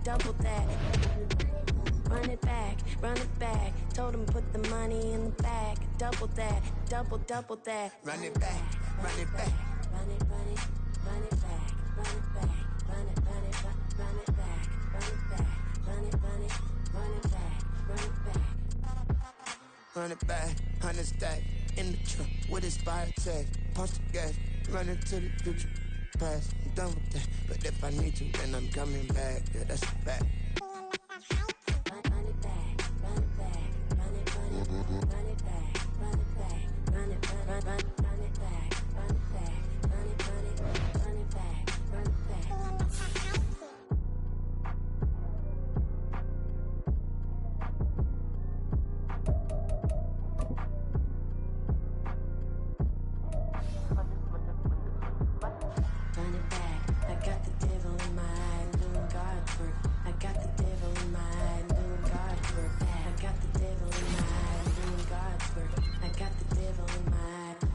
double that. Run it back. Told him put the money in the bag. Double that, double that. Run it back, run it back. Run it back, run it back, run it back, run it back, run it back, run it back. Run it back, 100 stack in the truck with his fire tag. Punch the gas, running to the future. Past, I'm done with that. But if I need to, then I'm coming back. Yeah, that's a fact. Run it back, run it back, run it back, run it back, run it back, run it back, run it back, run it back, run it back. Run it back. I got the devil in my eye, doing God's work. I got the devil in my eye, doing God's work. I got the devil in my eye, doing God's work. I got the devil in my eye.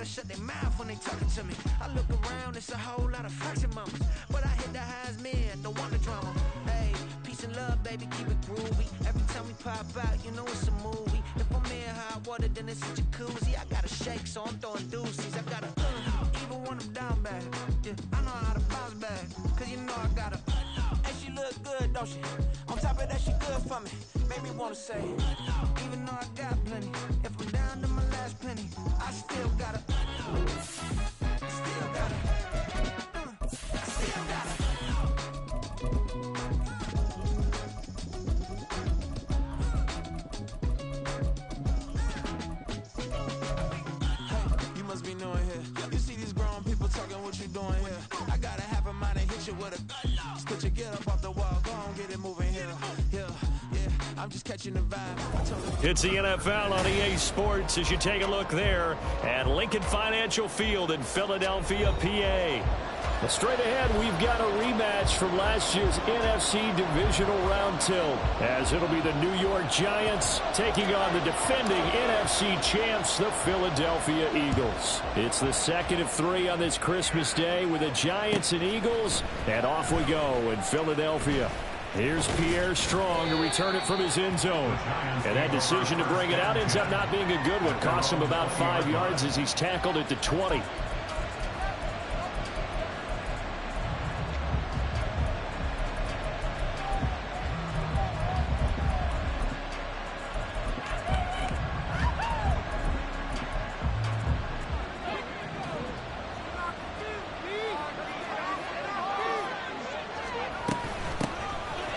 Shut their mouth when they talking to me. I look around, it's a whole lot of fraction mamas, but I hit the highest men, don't want the drama. Hey, peace and love, baby, keep it groovy. Every time we pop out, you know it's a movie. If I'm in hot water, then it's a jacuzzi. I gotta shake, so I'm throwing deuces. I gotta even when I'm down bad. Yeah, I know how to bounce back, cause you know I gotta. And she look good, don't she? On top of that, she good for me. Made me wanna say, even though I got plenty, if I'm down to my last penny, I still gotta. It's the NFL on EA Sports as you take a look there at Lincoln Financial Field in Philadelphia, PA. Straight ahead, we've got a rematch from last year's NFC Divisional Round tilt, as it'll be the New York Giants taking on the defending NFC champs, the Philadelphia Eagles. It's the second of three on this Christmas Day with the Giants and Eagles, and off we go in Philadelphia. Here's Pierre Strong to return it from his end zone. And that decision to bring it out ends up not being a good one. Costs him about 5 yards as he's tackled at the 20.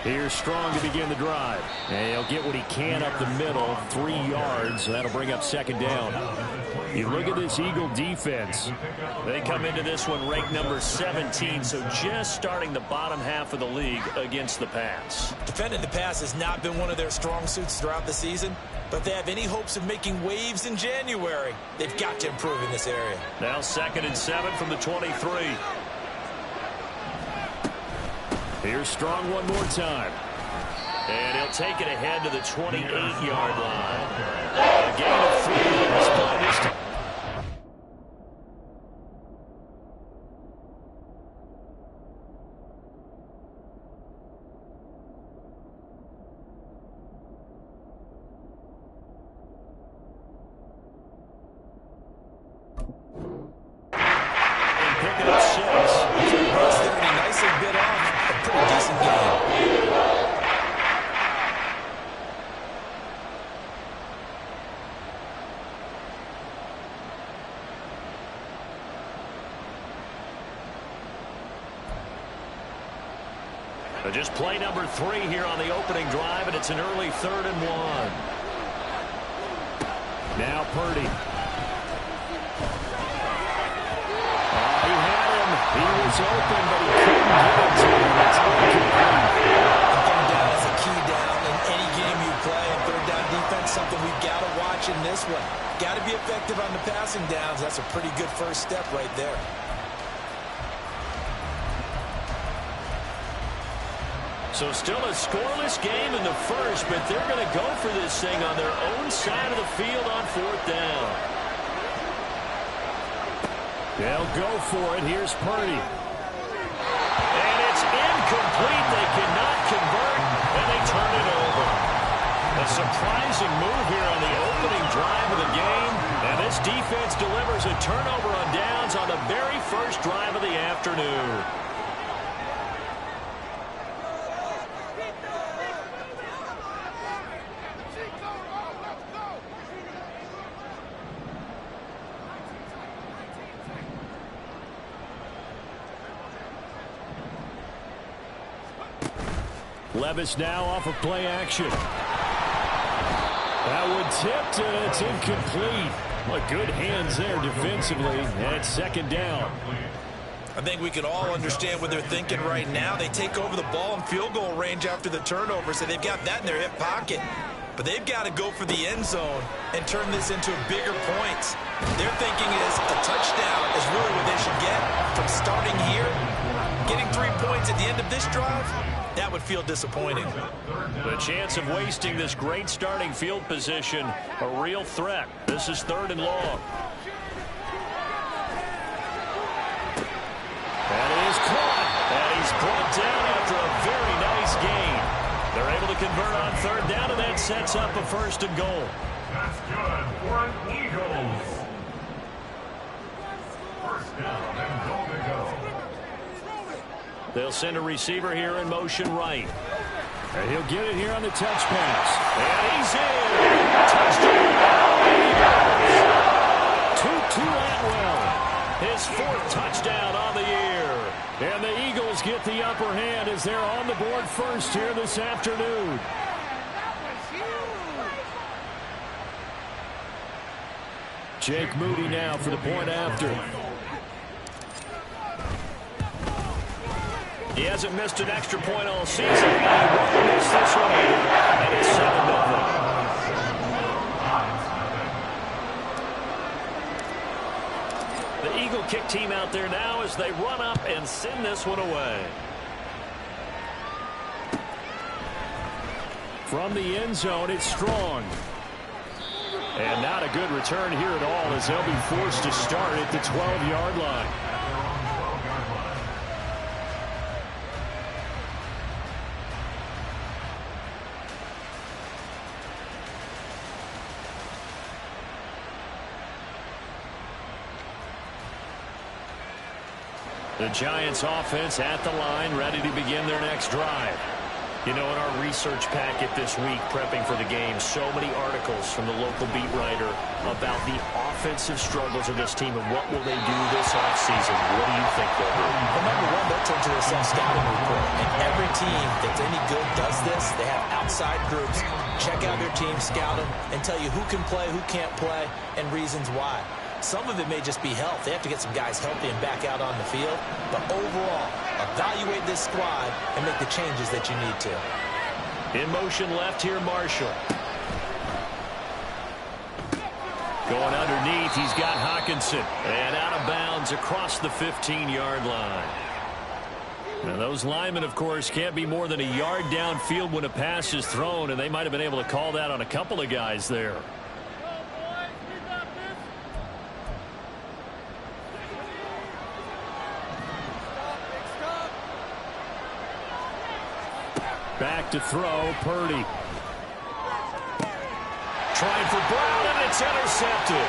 Here's Strong to begin the drive. And he'll get what he can up the middle, 3 yards. That'll bring up second down. You look at this Eagle defense. They come into this one ranked number 17, so just starting the bottom half of the league against the pass. Defending the pass has not been one of their strong suits throughout the season, but if they have any hopes of making waves in January, they've got to improve in this area. Now 2nd and 7 from the 23. Here's Strong one more time. And he'll take it ahead to the 28-yard line. A gain of 3 on this play this time. Picking up 6. Nicely bit off. A pretty decent game. Just play number 3 here on the opening drive, and it's an early 3rd and 1. Now Purdy. He had him. He was open, but he couldn't get it to him. It's incomplete. Third down is a key down in any game you play, and third down defense, something we've got to watch in this one. Got to be effective on the passing downs. That's a pretty good first step right there. So still a scoreless game in the first, but they're going to go for this thing on their own side of the field on 4th down. They'll go for it. Here's Purdy. And it's incomplete. They cannot convert, and they turn it over. A surprising move here on the opening drive of the game, and this defense delivers a turnover on downs on the very first drive of the afternoon. Levis now off of play action. That one tipped, and it's incomplete. Well, good hands there defensively, and it's 2nd down. I think we can all understand what they're thinking right now. They take over the ball in field goal range after the turnover, so they've got that in their hip pocket. But they've got to go for the end zone and turn this into bigger points. Their thinking is a touchdown is really what they should get from starting here. Getting 3 points at the end of this drive, that would feel disappointing. The chance of wasting this great starting field position, a real threat. This is 3rd and long. And it is caught. And he's brought down after a very nice gain. They're able to convert on 3rd down, and that sets up a 1st and goal. That's good for an Eagles. 1st down and goal to go. They'll send a receiver here in motion right. And he'll get it here on the touch pass. And he's in. Touchdown. Tutu Atwell. His 4th touchdown on the year. And the Eagles get the upper hand as they're on the board first here this afternoon. Jake Moody now for the point after. He hasn't missed an extra point all season. He won't miss this one either. And it's 7-0. The Eagle kick team out there now as they run up and send this one away. From the end zone, it's Strong. And not a good return here at all as they'll be forced to start at the 12-yard line. The Giants offense at the line, ready to begin their next drive. You know, in our research packet this week, prepping for the game, so many articles from the local beat writer about the offensive struggles of this team and what will they do this offseason. What do you think they'll do? Well, number one, they'll turn to their self-scouting report. And every team that's any good does this. They have outside groups. Check out their team, scout them, and tell you who can play, who can't play, and reasons why. Some of it may just be health. They have to get some guys healthy and back out on the field. But overall, evaluate this squad and make the changes that you need to. In motion left here, Marshall. Going underneath, he's got Hawkinson. And out of bounds across the 15-yard line. And those linemen, of course, can't be more than a yard downfield when a pass is thrown, and they might have been able to call that on a couple of guys there. Back to throw, Purdy. Trying for Brown, and it's intercepted.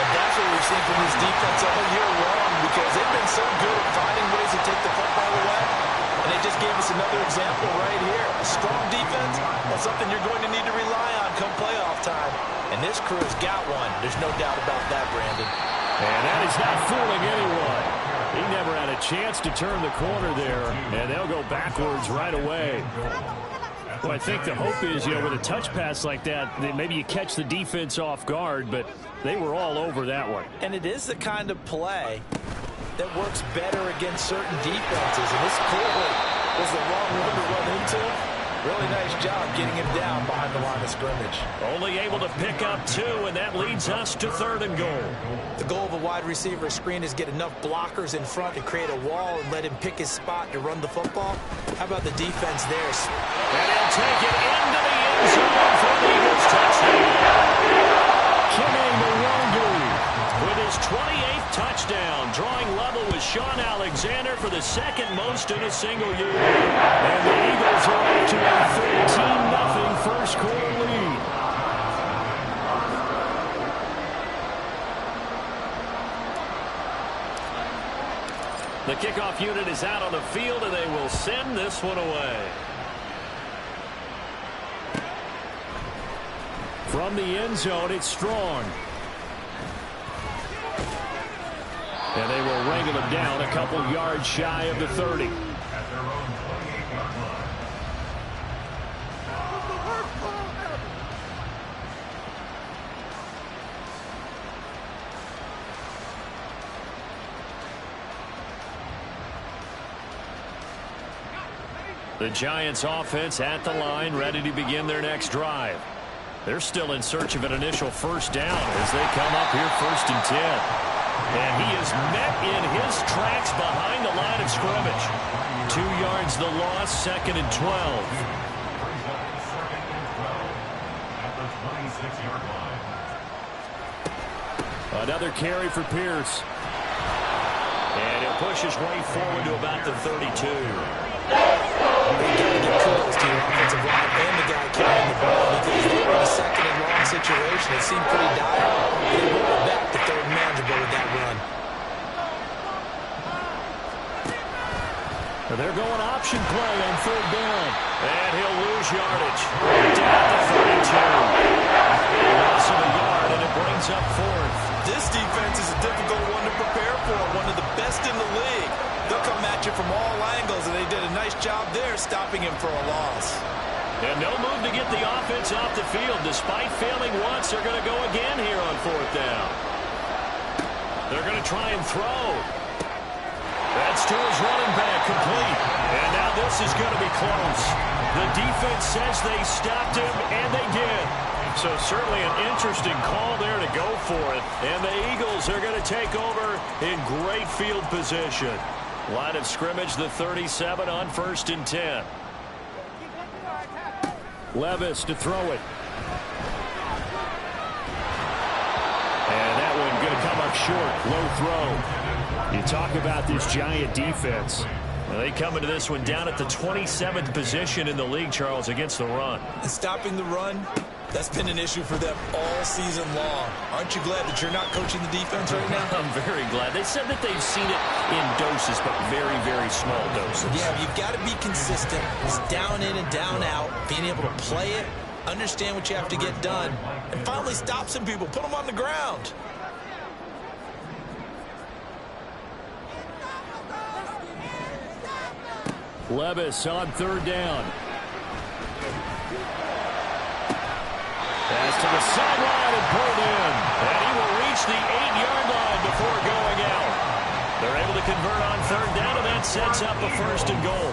And that's what we've seen from this defense all year long, because they've been so good at finding ways to take the football away. And they just gave us another example right here. A strong defense, that's something you're going to need to rely on come playoff time. And this crew has got one. There's no doubt about that, Brandon. And that is not fooling anyone. He never had a chance to turn the corner there, and they'll go backwards right away. Well, I think the hope is, with a touch pass like that maybe you catch the defense off guard, but they were all over that one. And it is the kind of play that works better against certain defenses, and this clearly was the wrong one to run into. Really nice job getting him down behind the line of scrimmage. Only able to pick up 2, and that leads us to 3rd and goal. The goal of a wide receiver screen is get enough blockers in front to create a wall and let him pick his spot to run the football. How about the defense there? And he'll take it into the end zone for the Eagles touchdown. Kene Nwangwu with his 28th touchdown, drawing level with Sean Alexander for the 2nd most in a single year. And the Eagles are up to a 13-0 first quarter lead. The kickoff unit is out on the field, and they will send this one away. From the end zone, it's Strong. And they will wrangle him down a couple yards shy of the 30. The Giants offense at the line, ready to begin their next drive. They're still in search of an initial first down as they come up here 1st and 10. And he is met in his tracks behind the line of scrimmage. 2 yards the loss, 2nd and 12. Another carry for Pierce. And he'll push his way forward to about the 32. Get close to your offensive line and the guy carrying the ball, because they were in a 2nd and long situation. It seemed pretty dire. They rolled back to 3rd and manageable with that run. They're going option play on 3rd down. And he'll lose yardage. Down to 32. Loss of a yard, and it brings up 4th. This defense is a difficult one to prepare for. One of the best in the league. They'll come at you from all angles, and they did a nice job there stopping him for a loss. And no move to get the offense off the field. Despite failing once, they're going to go again here on 4th down. They're going to try and throw. That's to his running back, complete. And now this is going to be close. The defense says they stopped him, and they did. So certainly an interesting call there to go for it. And the Eagles are going to take over in great field position. Line of scrimmage, the 37 on 1st and 10. Levis to throw it. And that one going to come up short. Low throw. You talk about this Giant defense. They come into this one down at the 27th position in the league, Charles, against the run. And stopping the run, that's been an issue for them all season long. Aren't you glad that you're not coaching the defense right now? I'm very glad. They said that they've seen it in doses, but very, very small doses. Yeah, you've got to be consistent. It's down in and down out, being able to play it, understand what you have to get done, and finally stop some people, put them on the ground. Levis on 3rd down. Pass to the sideline and pulled in. And he will reach the 8-yard line before going out. They're able to convert on 3rd down, and that sets up a 1st and goal.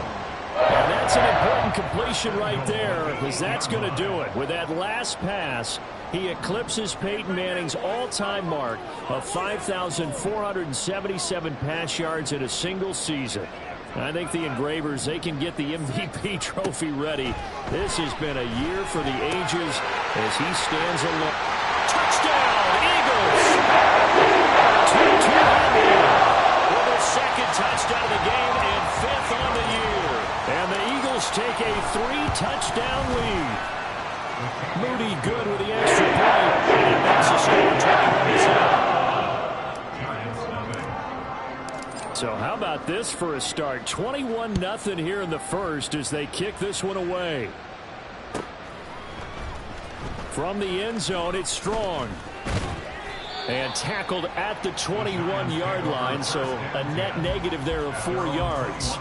And that's an important completion right there, because that's going to do it. With that last pass, he eclipses Peyton Manning's all-time mark of 5,477 pass yards in a single season. I think the Engravers, they can get the MVP trophy ready. This has been a year for the ages as he stands alone. Touchdown, Eagles! 2-2 with a second touchdown of the game and fifth on the year. And the Eagles take a 3-touchdown lead. Moody good with the extra point. And it makes the score 21-7. So how about this for a start? 21-0 here in the first as they kick this one away. From the end zone, it's Strong. And tackled at the 21-yard line, so a net negative there of 4 yards.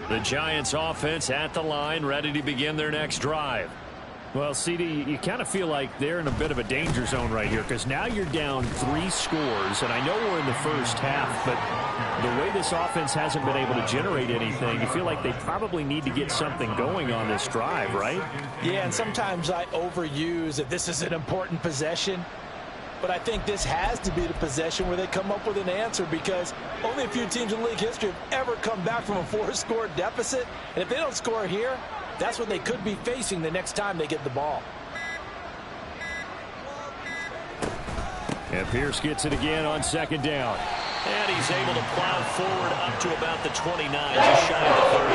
The Giants offense at the line, ready to begin their next drive. Well, CD, you kind of feel like they're in a bit of a danger zone right here because now you're down 3 scores, and I know we're in the first half, but the way this offense hasn't been able to generate anything, you feel like they probably need to get something going on this drive, right? Yeah, and sometimes I overuse that this is an important possession. But I think this has to be the possession where they come up with an answer because only a few teams in league history have ever come back from a 4-score deficit. And if they don't score here, that's what they could be facing the next time they get the ball. And Pierce gets it again on second down. And he's able to plow forward up to about the 29, just shy of the 30.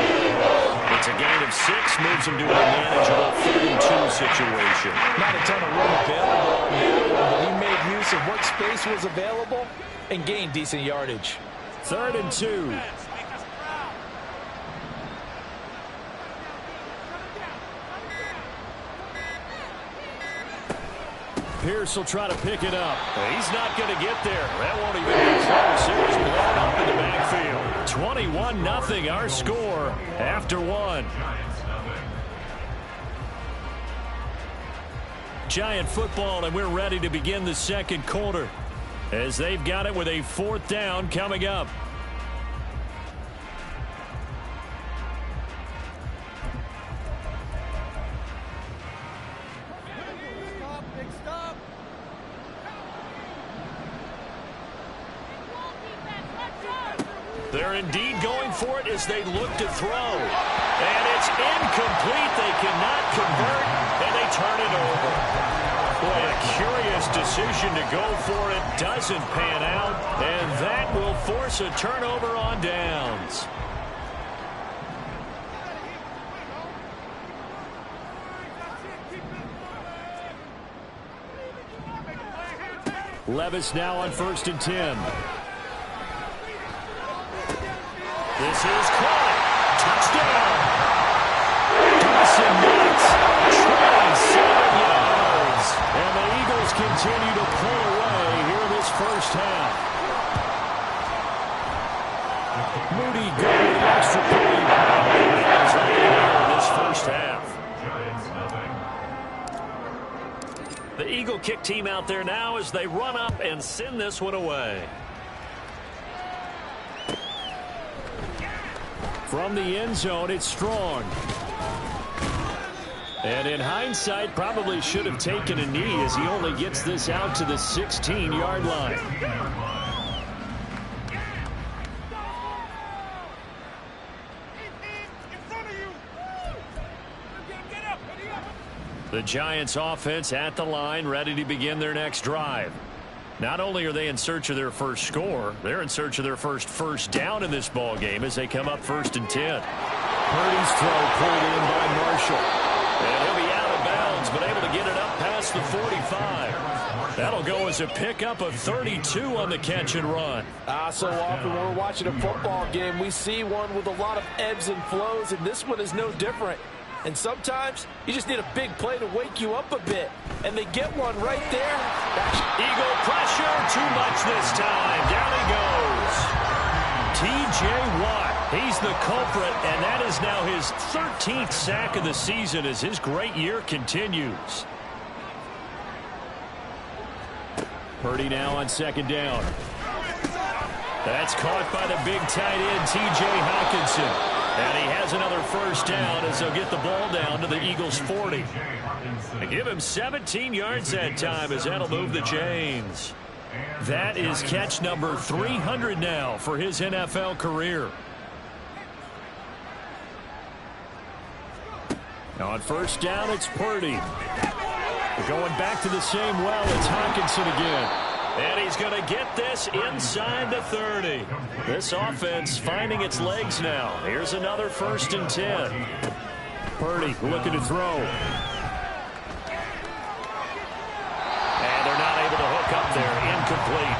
It's a gain of 6, moves him to a manageable 32 situation. Not a ton of room available on that one, but he made use of what space was available and gained decent yardage. 3rd and 2. Pierce will try to pick it up. He's not going to get there. That won't even be close. It was blown up in the backfield. 21-0 our score after 1. Giant football, and we're ready to begin the second quarter as they've got it with a 4th down coming up. They're indeed going for it as they look to throw. And it's incomplete. They cannot convert, and they turn it over. Boy, a curious decision to go for it. Doesn't pan out, and that will force a turnover on downs. Levis now on 1st and 10. This is caught. Touchdown. Dawson Knox, 27 yards. And the Eagles continue to pull away here in this first half. Moody good with an extra point. This first half. The Eagle kick team out there now as they run up and send this one away. From the end zone, it's Strong. And in hindsight, probably should have taken a knee as he only gets this out to the 16-yard line. The Giants offense at the line, ready to begin their next drive. Not only are they in search of their first score, they're in search of their first down in this ball game as they come up 1st and 10. Purdy's throw pulled in by Marshall. And he'll be out of bounds, but able to get it up past the 45. That'll go as a pickup of 32 on the catch and run. So often when we're watching a football game, we see one with a lot of ebbs and flows, and this one is no different. And sometimes you just need a big play to wake you up a bit. And they get one right there, Eagle pressure, too much this time. Down he goes. T.J. Watt, he's the culprit, and that is now his 13th sack of the season as his great year continues. Purdy now on second down. That's caught by the big tight end, T.J. Hawkinson. And he has another first down as they'll get the ball down to the Eagles' 40. They give him 17 yards that time as that'll move the chains. That is catch number 300 now for his NFL career. On first down, it's Purdy. Going back to the same well, it's Hawkinson again. And he's going to get this inside the 30. This offense finding its legs now. Here's another 1st and 10. Purdy looking to throw. And they're not able to hook up there. Incomplete.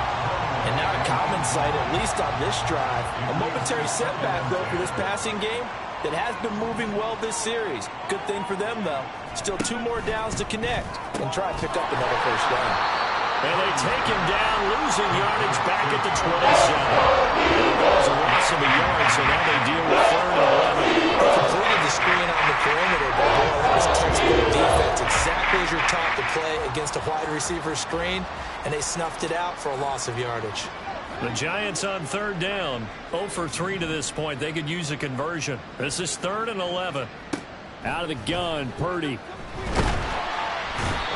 And not a common sight, at least on this drive. A momentary setback, though, for this passing game that has been moving well this series. Good thing for them, though. Still 2 more downs to connect and try to pick up another first down. And they take him down, losing yardage back at the 27. And there's a loss of a yard, so now they deal with 3rd and 11. They completed the screen on the perimeter, but boy, that was textbook defense. Exactly as you're taught to play against a wide receiver screen, and they snuffed it out for a loss of yardage. The Giants on 3rd down, 0 for 3 to this point. They could use a conversion. This is 3rd and 11. Out of the gun, Purdy.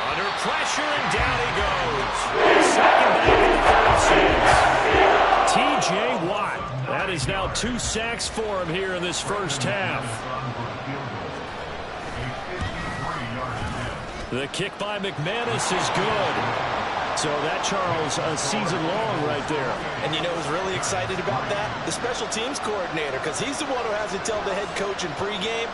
Under pressure, and down he goes. Second back in the 36. T.J. Watt. That is now 2 sacks for him here in this first half. The kick by McManus is good. So that, Charles, a season long right there. And you know who's really excited about that? The special teams coordinator, because he's the one who has to tell the head coach in pregame,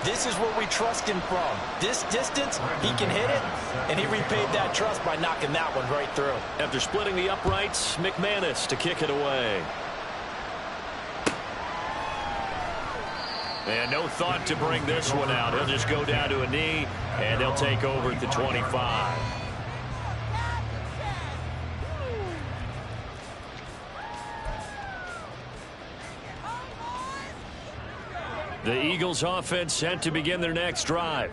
this is where we trust him from. This distance, he can hit it, and he repaid that trust by knocking that one right through. After splitting the uprights, McManus to kick it away. And no thought to bring this one out. He'll just go down to a knee, and they'll take over at the 25. The Eagles offense set to begin their next drive.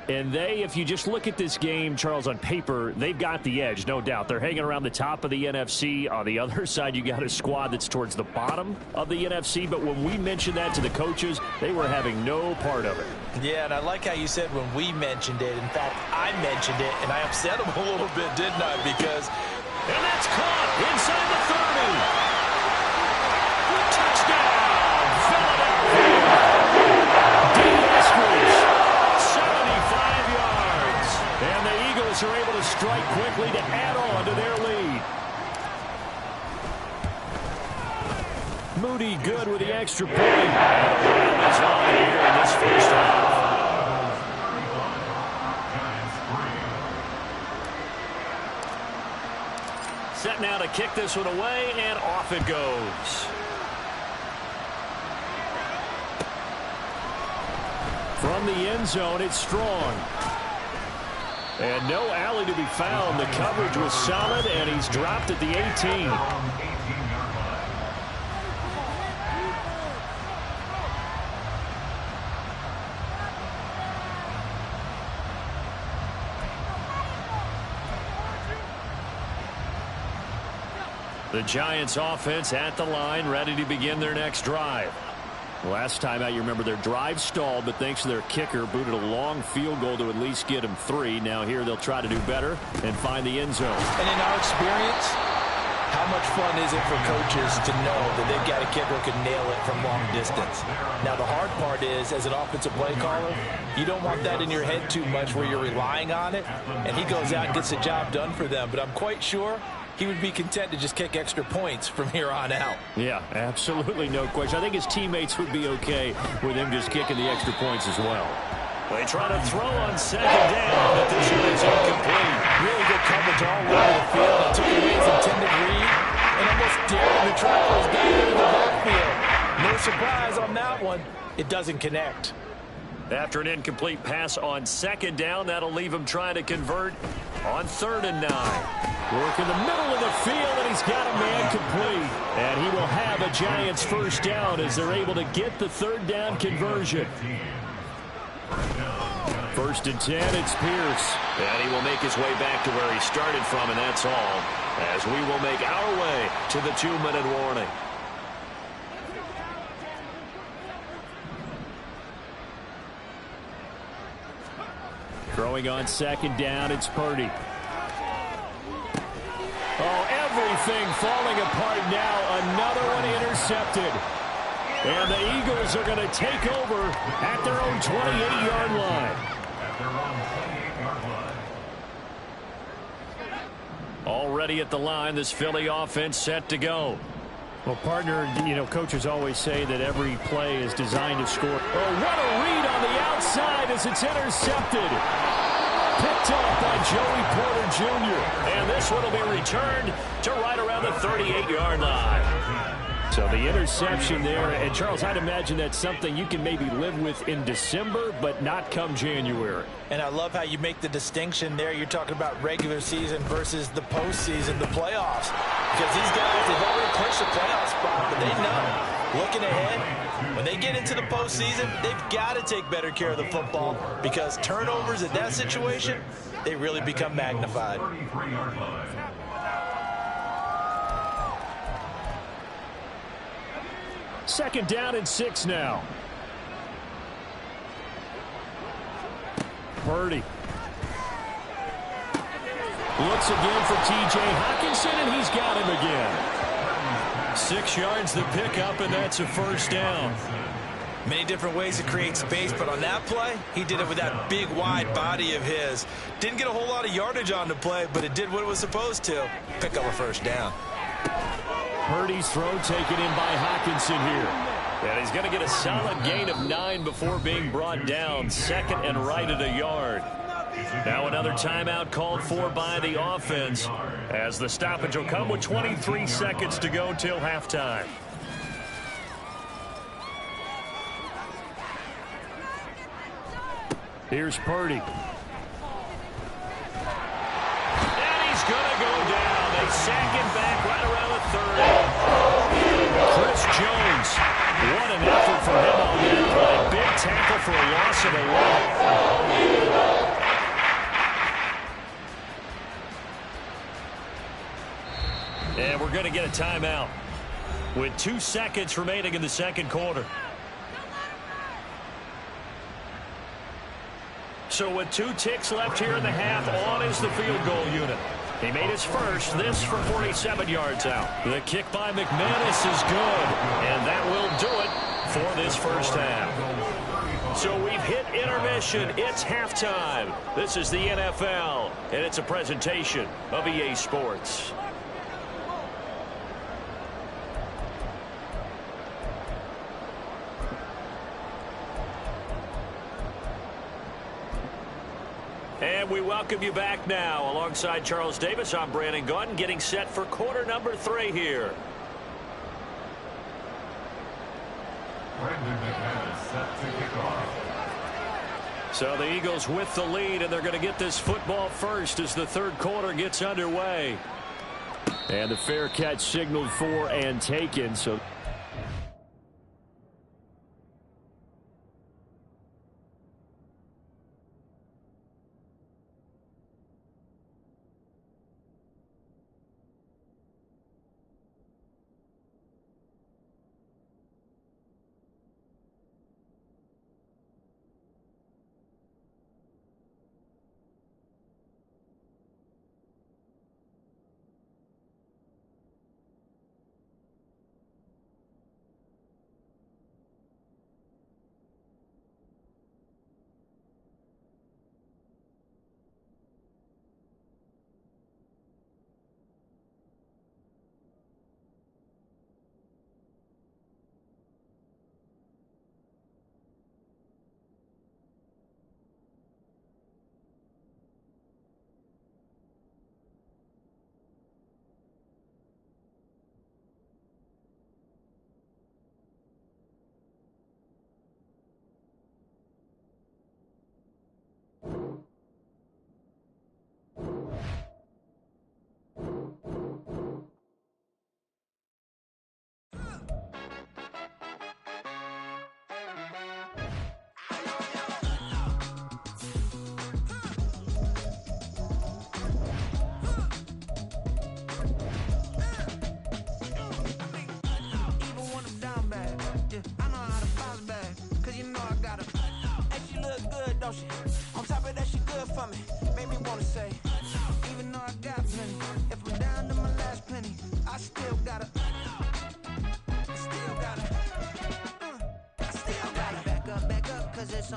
And they, if you just look at this game, Charles, on paper, they've got the edge, no doubt. They're hanging around the top of the NFC. On the other side, you got a squad that's towards the bottom of the NFC. But when we mentioned that to the coaches, they were having no part of it. Yeah, and I like how you said when we mentioned it. In fact, I mentioned it, and I upset them a little bit, didn't I? Because... And that's caught inside the 30. Touchdown, Philadelphia. And the Eagles are able to strike quickly to add on to their lead. Moody good with the extra point. And it's on here in this first half. Set now to kick this one away, and off it goes. From the end zone, it's Strong. And no alley to be found. The coverage was solid, and he's dropped at the 18. The Giants offense at the line, ready to begin their next drive. Last time out, you remember their drive stalled, but thanks to their kicker, booted a long field goal to at least get them 3. Now here they'll try to do better and find the end zone. And in our experience, how much fun is it for coaches to know that they've got a kicker who can nail it from long distance? Now the hard part is, as an offensive play caller, you don't want that in your head too much where you're relying on it, and he goes out and gets the job done for them. But I'm quite sure he would be content to just kick extra points from here on out. Yeah, absolutely no question. I think his teammates would be okay with him just kicking the extra points as well. They try to throw on second down, but this one is incomplete. Really good coverage all over the field. It took away his intended read and almost dared him to travel back into the backfield. No surprise on that one. It doesn't connect. After an incomplete pass on second down, that'll leave him trying to convert On 3rd and 9. Work in the middle of the field, and he's got a man complete. And he will have a Giants first down as they're able to get the 3rd down conversion. 1st and 10, it's Pierce. And he will make his way back to where he started from, and that's all. As we will make our way to the 2-minute warning. Throwing on 2nd down, it's Purdy. Oh, everything falling apart now. Another one intercepted. And the Eagles are going to take over at their own 28-yard line. Already at the line, this Philly offense set to go. Well, partner, coaches always say that every play is designed to score. Oh, what a read on the outside as it's intercepted. Picked up by Joey Porter Jr. And this one will be returned to right around the 38-yard line. So the interception there, and Charles, I'd imagine that's something you can maybe live with in December, but not come January. And I love how you make the distinction there. You're talking about regular season versus the postseason, the playoffs. Because these guys, they've already clinched the playoff spot, but they know, looking ahead, when they get into the postseason, they've got to take better care of the football because turnovers in that situation, they really become magnified. Second down and 6 now. Purdy. Looks again for T.J. Hockenson, and he's got him again. 6 yards the pickup, and that's a first down. Many different ways to create space, but on that play, he did it with that big, wide body of his. Didn't get a whole lot of yardage on the play, but it did what it was supposed to. Pick up a first down. Purdy's throw taken in by Hockenson here. And he's going to get a solid gain of 9 before being brought down. 2nd and right at a yard. Now another timeout called for by the offense as the stoppage will come with 23 seconds to go till halftime. Here's Purdy. And he's going to go down. They sack him back right around the 30. Chris Jones. What an effort from him on that play. Big tackle for a loss of a leg. And we're going to get a timeout with 2 seconds remaining in the second quarter. So with 2 ticks left here in the half, on is the field goal unit. He made his first, this from 47 yards out. The kick by McManus is good, and that will do it for this first half. So we've hit intermission. It's halftime. This is the NFL, and it's a presentation of EA Sports. And we welcome you back now. Alongside Charles Davis, I'm Brandon Gaudin, getting set for quarter number 3 here. So the Eagles with the lead, and they're going to get this football first as the third quarter gets underway. And the fair catch signaled for and taken. So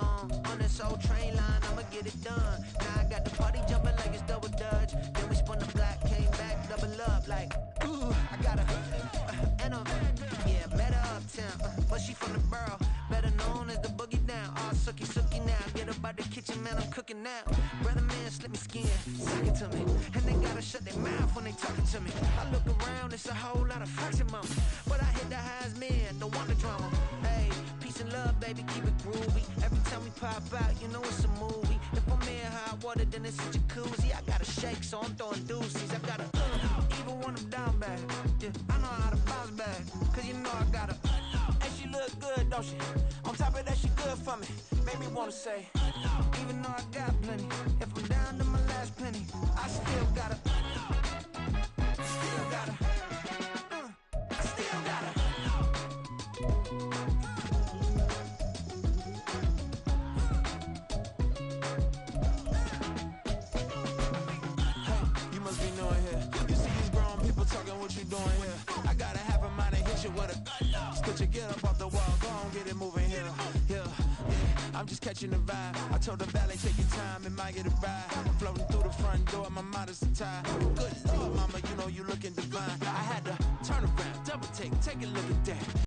song on this old train line, I'ma get it done. Now I got the party jumping like it's double dutch. Then we spun the block, came back, double up like, ooh, I got a, and yeah, met her uptown, but she from the borough, better known as the boogie down. All sookie sookie now, get up out the kitchen, man, I'm cooking now. Brother man, slip me skin, suck it to me, and they gotta shut their mouth when they talking to me. I look around, it's a whole lot of flexing, mama, but I hit the highs, man, don't want the drama. Hey, peace and love, baby, keep it groovy. Every time we pop out, you know it's a movie. If I'm in hot water, then it's a jacuzzi. I gotta shake, so I'm throwing deuces. I gotta even when I'm down bad. Yeah, I know how to bounce back, cause you know I gotta. And she look good, don't she? On top of that, she good for me. Make me wanna say, even though I got plenty, if I'm down to my last penny, I still gotta. Still gotta. I still gotta. What you doing here? I gotta have a mind to hit you with a split you, get up off the wall, go on, get it moving here. Yeah, I'm just catching the vibe. I told the valet, take your time, it might get a ride. Floating through the front door, my mind is tied. Good Lord, mama, you know you looking divine. I had to turn around, double take a look at that.